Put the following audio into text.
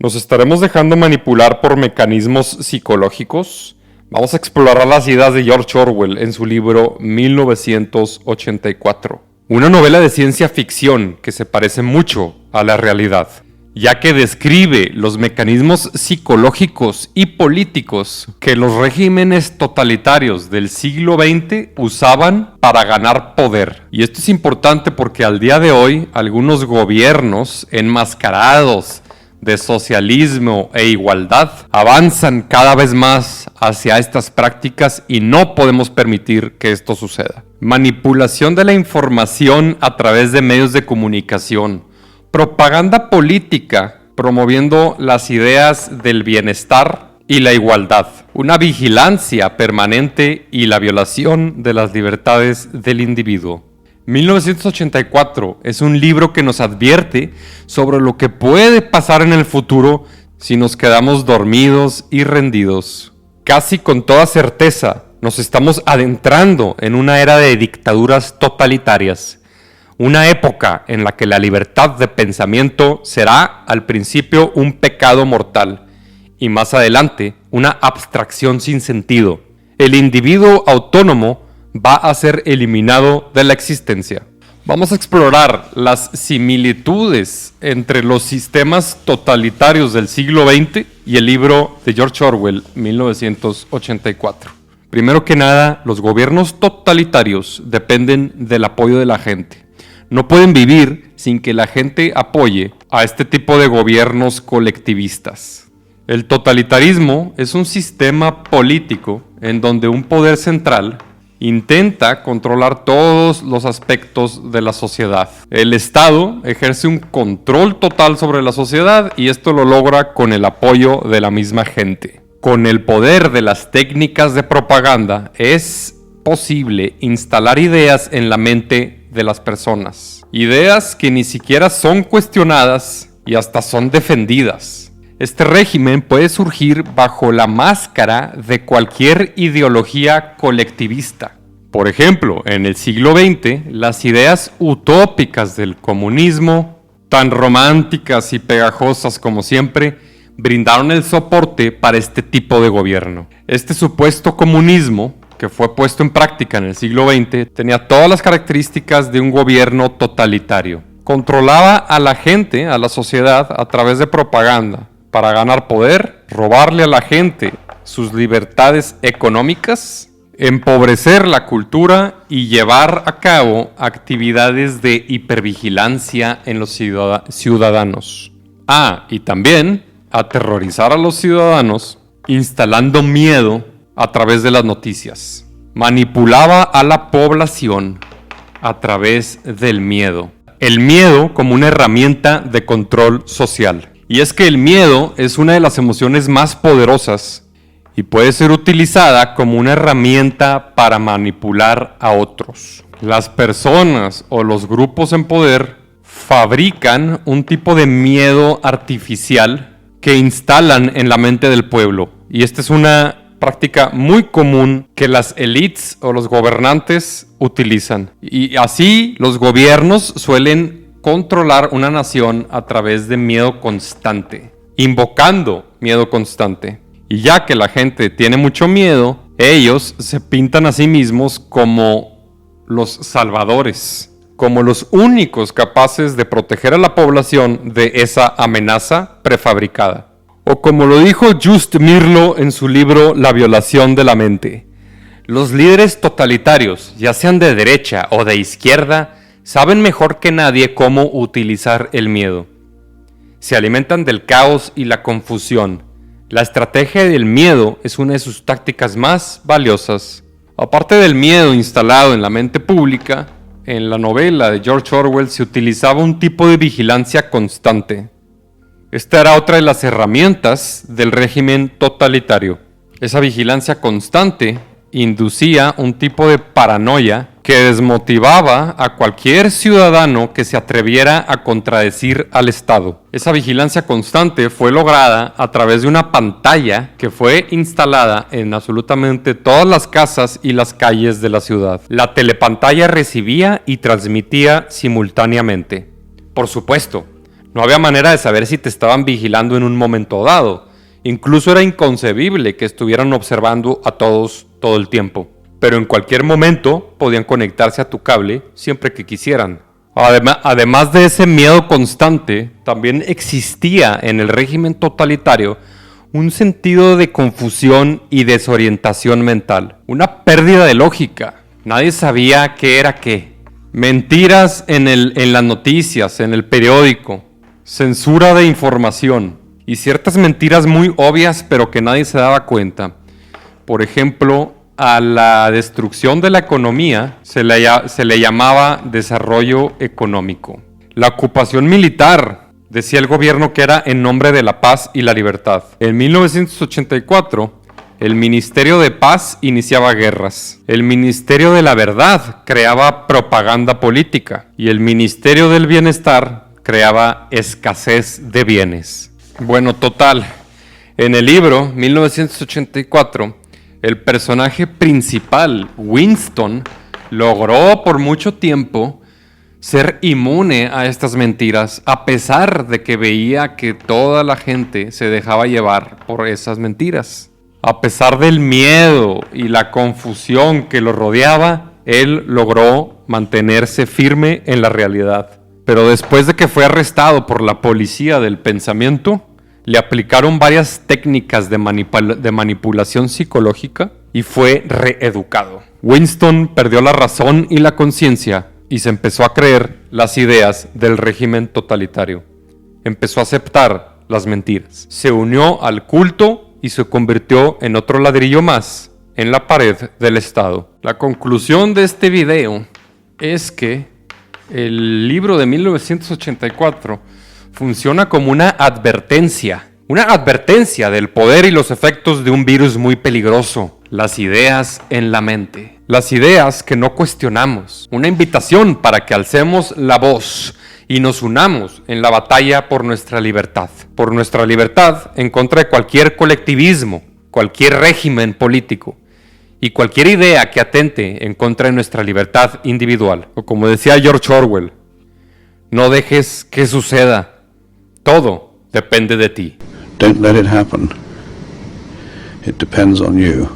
¿Nos estaremos dejando manipular por mecanismos psicológicos? Vamos a explorar las ideas de George Orwell en su libro 1984. Una novela de ciencia ficción que se parece mucho a la realidad, ya que describe los mecanismos psicológicos y políticos que los regímenes totalitarios del siglo XX usaban para ganar poder. Y esto es importante porque al día de hoy algunos gobiernos enmascarados de socialismo e igualdad avanzan cada vez más hacia estas prácticas y no podemos permitir que esto suceda. Manipulación de la información a través de medios de comunicación, propaganda política promoviendo las ideas del bienestar y la igualdad, una vigilancia permanente y la violación de las libertades del individuo. 1984 es un libro que nos advierte sobre lo que puede pasar en el futuro si nos quedamos dormidos y rendidos. Casi con toda certeza nos estamos adentrando en una era de dictaduras totalitarias, una época en la que la libertad de pensamiento será al principio un pecado mortal y más adelante una abstracción sin sentido. El individuo autónomo va a ser eliminado de la existencia. Vamos a explorar las similitudes entre los sistemas totalitarios del siglo XX y el libro de George Orwell, 1984. Primero que nada, los gobiernos totalitarios dependen del apoyo de la gente. No pueden vivir sin que la gente apoye a este tipo de gobiernos colectivistas. El totalitarismo es un sistema político en donde un poder central intenta controlar todos los aspectos de la sociedad. El Estado ejerce un control total sobre la sociedad y esto lo logra con el apoyo de la misma gente. Con el poder de las técnicas de propaganda es posible instalar ideas en la mente de las personas. Ideas que ni siquiera son cuestionadas y hasta son defendidas. Este régimen puede surgir bajo la máscara de cualquier ideología colectivista. Por ejemplo, en el siglo XX, las ideas utópicas del comunismo, tan románticas y pegajosas como siempre, brindaron el soporte para este tipo de gobierno. Este supuesto comunismo, que fue puesto en práctica en el siglo XX, tenía todas las características de un gobierno totalitario. Controlaba a la gente, a la sociedad, a través de propaganda, para ganar poder, robarle a la gente sus libertades económicas, empobrecer la cultura y llevar a cabo actividades de hipervigilancia en los ciudadanos. Y también aterrorizar a los ciudadanos instalando miedo a través de las noticias. Manipulaba a la población a través del miedo. El miedo como una herramienta de control social. Y es que el miedo es una de las emociones más poderosas y puede ser utilizada como una herramienta para manipular a otros. Las personas o los grupos en poder fabrican un tipo de miedo artificial que instalan en la mente del pueblo. Y esta es una práctica muy común que las élites o los gobernantes utilizan. Y así los gobiernos suelen controlar una nación a través de miedo constante, invocando miedo constante. Y ya que la gente tiene mucho miedo, ellos se pintan a sí mismos como los salvadores, como los únicos capaces de proteger a la población de esa amenaza prefabricada. O como lo dijo Just Mirlo en su libro La violación de la mente, los líderes totalitarios, ya sean de derecha o de izquierda, saben mejor que nadie cómo utilizar el miedo. Se alimentan del caos y la confusión. La estrategia del miedo es una de sus tácticas más valiosas. Aparte del miedo instalado en la mente pública, en la novela de George Orwell se utilizaba un tipo de vigilancia constante. Esta era otra de las herramientas del régimen totalitario. Esa vigilancia constante inducía un tipo de paranoia que desmotivaba a cualquier ciudadano que se atreviera a contradecir al Estado. Esa vigilancia constante fue lograda a través de una pantalla que fue instalada en absolutamente todas las casas y las calles de la ciudad. La telepantalla recibía y transmitía simultáneamente. Por supuesto, No había manera de saber si te estaban vigilando en un momento dado. Incluso era inconcebible que estuvieran observando a todos todo el tiempo. Pero en cualquier momento podían conectarse a tu cable siempre que quisieran. Además de ese miedo constante, también existía en el régimen totalitario un sentido de confusión y desorientación mental. Una pérdida de lógica. Nadie sabía qué era qué. Mentiras en las noticias, en el periódico. Censura de información. Y ciertas mentiras muy obvias pero que nadie se daba cuenta. Por ejemplo, a la destrucción de la economía se le llamaba desarrollo económico. La ocupación militar, decía el gobierno que era en nombre de la paz y la libertad. En 1984, el Ministerio de Paz iniciaba guerras. El Ministerio de la Verdad creaba propaganda política. Y el Ministerio del Bienestar creaba escasez de bienes. Bueno, total, en el libro 1984, el personaje principal, Winston, logró por mucho tiempo ser inmune a estas mentiras, a pesar de que veía que toda la gente se dejaba llevar por esas mentiras. A pesar del miedo y la confusión que lo rodeaba, él logró mantenerse firme en la realidad. Pero después de que fue arrestado por la policía del pensamiento, le aplicaron varias técnicas de manipulación psicológica y fue reeducado. Winston perdió la razón y la conciencia y se empezó a creer las ideas del régimen totalitario. Empezó a aceptar las mentiras. Se unió al culto y se convirtió en otro ladrillo más en la pared del Estado. La conclusión de este video es que el libro de 1984 funciona como una advertencia del poder y los efectos de un virus muy peligroso, las ideas en la mente, las ideas que no cuestionamos, una invitación para que alcemos la voz y nos unamos en la batalla por nuestra libertad en contra de cualquier colectivismo, cualquier régimen político y cualquier idea que atente en contra de nuestra libertad individual. O como decía George Orwell, no dejes que suceda. Todo depende de ti. Don't let it happen. It depends on you.